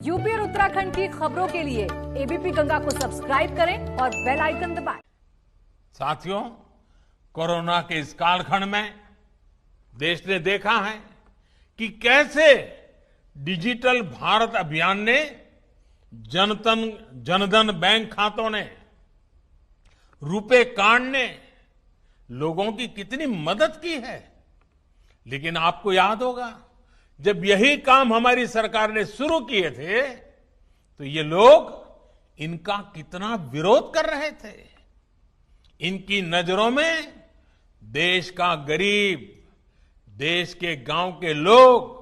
UP और उत्तराखंड की खबरों के लिए एबीपी गंगा को सब्सक्राइब करें और बेल आइकन दबाएं। साथियों, कोरोना के इस कालखंड में देश ने देखा है कि कैसे डिजिटल भारत अभियान ने जनधन बैंक खातों ने, रुपे कार्ड ने लोगों की कितनी मदद की है। लेकिन आपको याद होगा, जब यही काम हमारी सरकार ने शुरू किए थे तो ये लोग इनका कितना विरोध कर रहे थे। इनकी नजरों में देश का गरीब, देश के गांव के लोग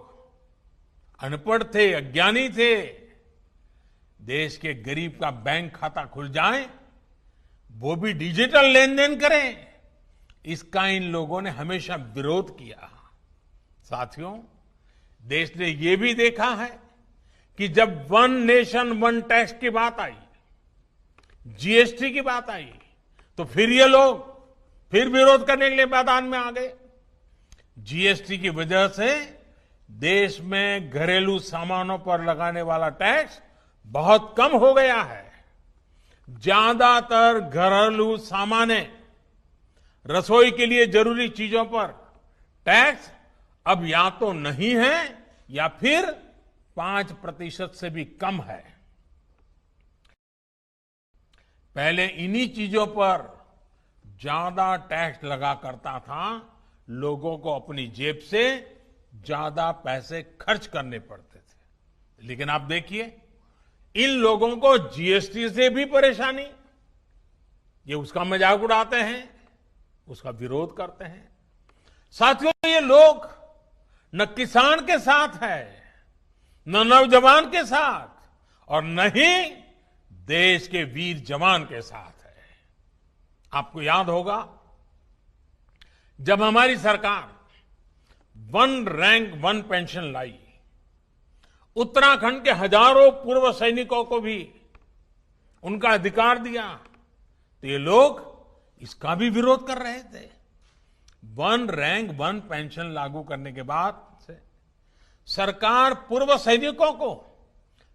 अनपढ़ थे, अज्ञानी थे। देश के गरीब का बैंक खाता खुल जाए, वो भी डिजिटल लेन देन करें, इसका इन लोगों ने हमेशा विरोध किया। साथियों, देश ने ये भी देखा है कि जब वन नेशन वन टैक्स की बात आई, जीएसटी की बात आई, तो फिर ये लोग फिर विरोध करने के लिए मैदान में आ गए। जीएसटी की वजह से देश में घरेलू सामानों पर लगाने वाला टैक्स बहुत कम हो गया है। ज्यादातर घरेलू सामाने, रसोई के लिए जरूरी चीजों पर टैक्स अब या तो नहीं है या फिर 5% से भी कम है। पहले इन्हीं चीजों पर ज्यादा टैक्स लगा करता था, लोगों को अपनी जेब से ज्यादा पैसे खर्च करने पड़ते थे। लेकिन आप देखिए, इन लोगों को जीएसटी से भी परेशानी, ये उसका मजाक उड़ाते हैं, उसका विरोध करते हैं। साथियों, ये लोग न किसान के साथ है, न नौजवान के साथ, और न ही देश के वीर जवान के साथ है। आपको याद होगा, जब हमारी सरकार वन रैंक वन पेंशन लाई, उत्तराखंड के हजारों पूर्व सैनिकों को भी उनका अधिकार दिया, तो ये लोग इसका भी विरोध कर रहे थे। वन रैंक वन पेंशन लागू करने के बाद से सरकार पूर्व सैनिकों को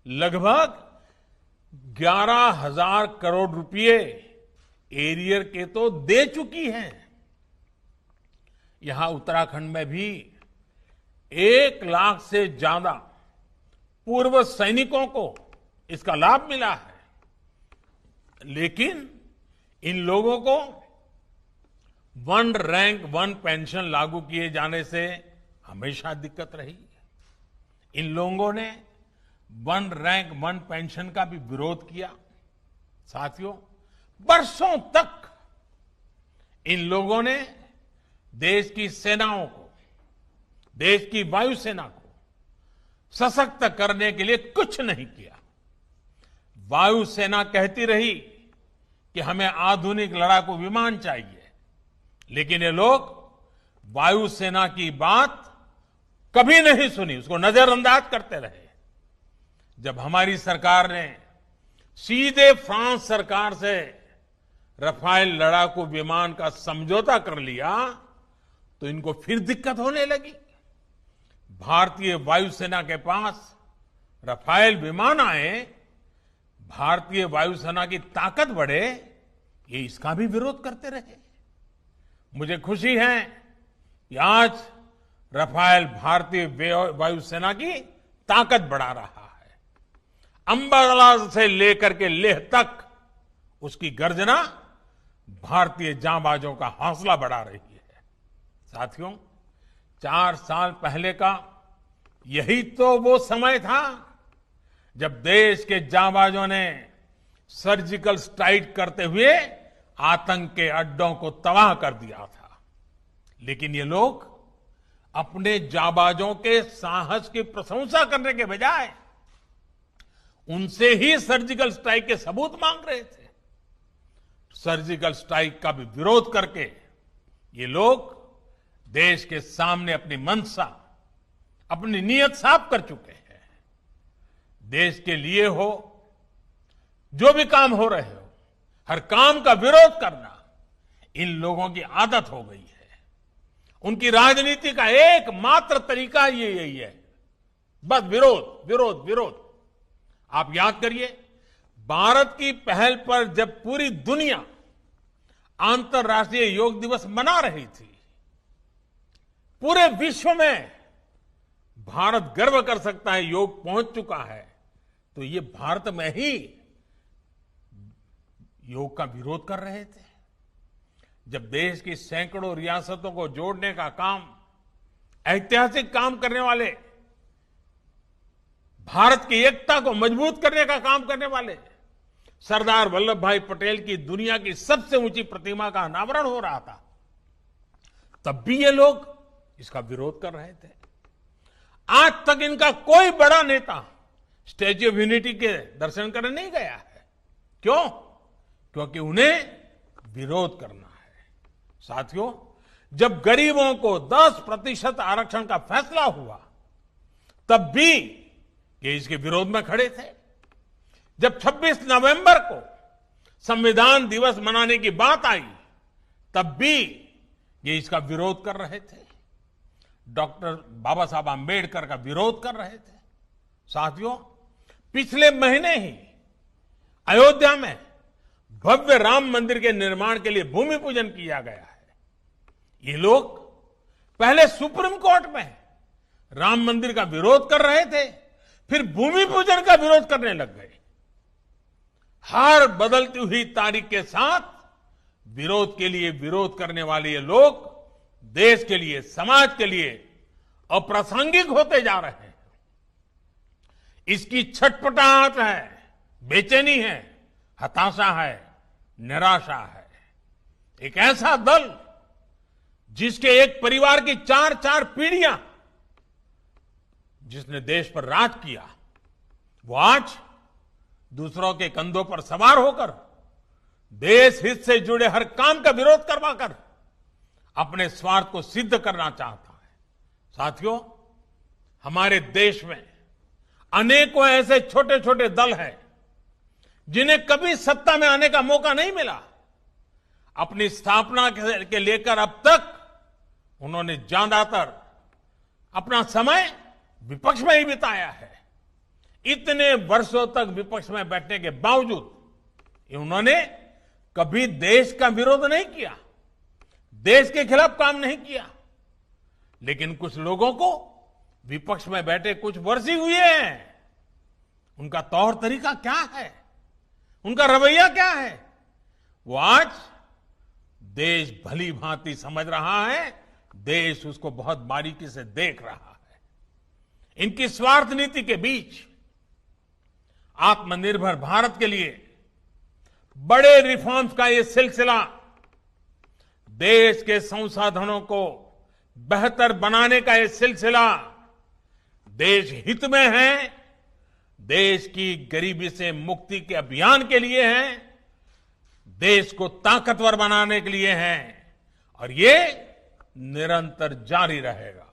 लगभग 11,000 करोड़ रुपए एरियर के तो दे चुकी है। यहां उत्तराखंड में भी 1 लाख से ज्यादा पूर्व सैनिकों को इसका लाभ मिला है। लेकिन इन लोगों को वन रैंक वन पेंशन लागू किए जाने से हमेशा दिक्कत रही। इन लोगों ने वन रैंक वन पेंशन का भी विरोध किया। साथियों, बरसों तक इन लोगों ने देश की सेनाओं को, देश की वायुसेना को सशक्त करने के लिए कुछ नहीं किया। वायुसेना कहती रही कि हमें आधुनिक लड़ाकू विमान चाहिए, लेकिन ये लोग वायुसेना की बात कभी नहीं सुनी, उसको नजरअंदाज करते रहे। जब हमारी सरकार ने सीधे फ्रांस सरकार से रफाल लड़ाकू विमान का समझौता कर लिया, तो इनको फिर दिक्कत होने लगी। भारतीय वायुसेना के पास रफाल विमान आए, भारतीय वायुसेना की ताकत बढ़े, ये इसका भी विरोध करते रहे। मुझे खुशी है कि आज रफाल भारतीय वायुसेना की ताकत बढ़ा रहा है। अंबाला से लेकर के लेह तक उसकी गर्जना भारतीय जांबाजों का हौसला बढ़ा रही है। साथियों, 4 साल पहले का यही तो वो समय था जब देश के जांबाजों ने सर्जिकल स्ट्राइक करते हुए आतंक के अड्डों को तबाह कर दिया था। लेकिन ये लोग अपने जांबाजों के साहस की प्रशंसा करने के बजाय उनसे ही सर्जिकल स्ट्राइक के सबूत मांग रहे थे। सर्जिकल स्ट्राइक का भी विरोध करके ये लोग देश के सामने अपनी मंशा, अपनी नीयत साफ कर चुके हैं। देश के लिए हो, जो भी काम हो रहे हो, हर काम का विरोध करना इन लोगों की आदत हो गई है। उनकी राजनीति का एकमात्र तरीका यही है, बस विरोध विरोध विरोध। आप याद करिए, भारत की पहल पर जब पूरी दुनिया अंतर्राष्ट्रीय योग दिवस मना रही थी, पूरे विश्व में भारत गर्व कर सकता है योग पहुंच चुका है, तो ये भारत में ही योग का विरोध कर रहे थे। जब देश की सैकड़ों रियासतों को जोड़ने का काम, ऐतिहासिक काम करने वाले, भारत की एकता को मजबूत करने का काम करने वाले सरदार वल्लभ भाई पटेल की दुनिया की सबसे ऊंची प्रतिमा का अनावरण हो रहा था, तब भी ये लोग इसका विरोध कर रहे थे। आज तक इनका कोई बड़ा नेता स्टैच्यू ऑफ यूनिटी के दर्शन करने नहीं गया है। क्यों? क्योंकि उन्हें विरोध करना है। साथियों, जब गरीबों को 10% आरक्षण का फैसला हुआ, तब भी ये इसके विरोध में खड़े थे। जब 26 नवंबर को संविधान दिवस मनाने की बात आई, तब भी ये इसका विरोध कर रहे थे। डॉक्टर बाबा साहब आंबेडकर का विरोध कर रहे थे। साथियों, पिछले महीने ही अयोध्या में भव्य राम मंदिर के निर्माण के लिए भूमि पूजन किया गया है। ये लोग पहले सुप्रीम कोर्ट में राम मंदिर का विरोध कर रहे थे, फिर भूमि पूजन का विरोध करने लग गए। हर बदलती हुई तारीख के साथ विरोध के लिए विरोध करने वाले ये लोग देश के लिए, समाज के लिए अप्रासंगिक होते जा रहे हैं। इसकी छटपटाहट है, बेचैनी है, हताशा है, निराशा है। एक ऐसा दल जिसके एक परिवार की 4 पीढ़ियां जिसने देश पर राज किया, वो आज दूसरों के कंधों पर सवार होकर देश हित से जुड़े हर काम का विरोध करवाकर अपने स्वार्थ को सिद्ध करना चाहता है। साथियों, हमारे देश में अनेकों ऐसे छोटे छोटे दल हैं जिन्हें कभी सत्ता में आने का मौका नहीं मिला। अपनी स्थापना के लेकर अब तक उन्होंने ज्यादातर अपना समय विपक्ष में ही बिताया है। इतने वर्षों तक विपक्ष में बैठने के बावजूद उन्होंने कभी देश का विरोध नहीं किया, देश के खिलाफ काम नहीं किया। लेकिन कुछ लोगों को विपक्ष में बैठे कुछ वर्ष ही हुए हैं, उनका तौर तरीका क्या है, उनका रवैया क्या है, वो आज देश भली भांति समझ रहा है, देश उसको बहुत बारीकी से देख रहा है। इनकी स्वार्थ नीति के बीच आत्मनिर्भर भारत के लिए बड़े रिफॉर्म्स का ये सिलसिला देश के संसाधनों को बेहतर बनाने का ये सिलसिला देश हित में है, देश की गरीबी से मुक्ति के अभियान के लिए है, देश को ताकतवर बनाने के लिए है, और ये निरंतर जारी रहेगा।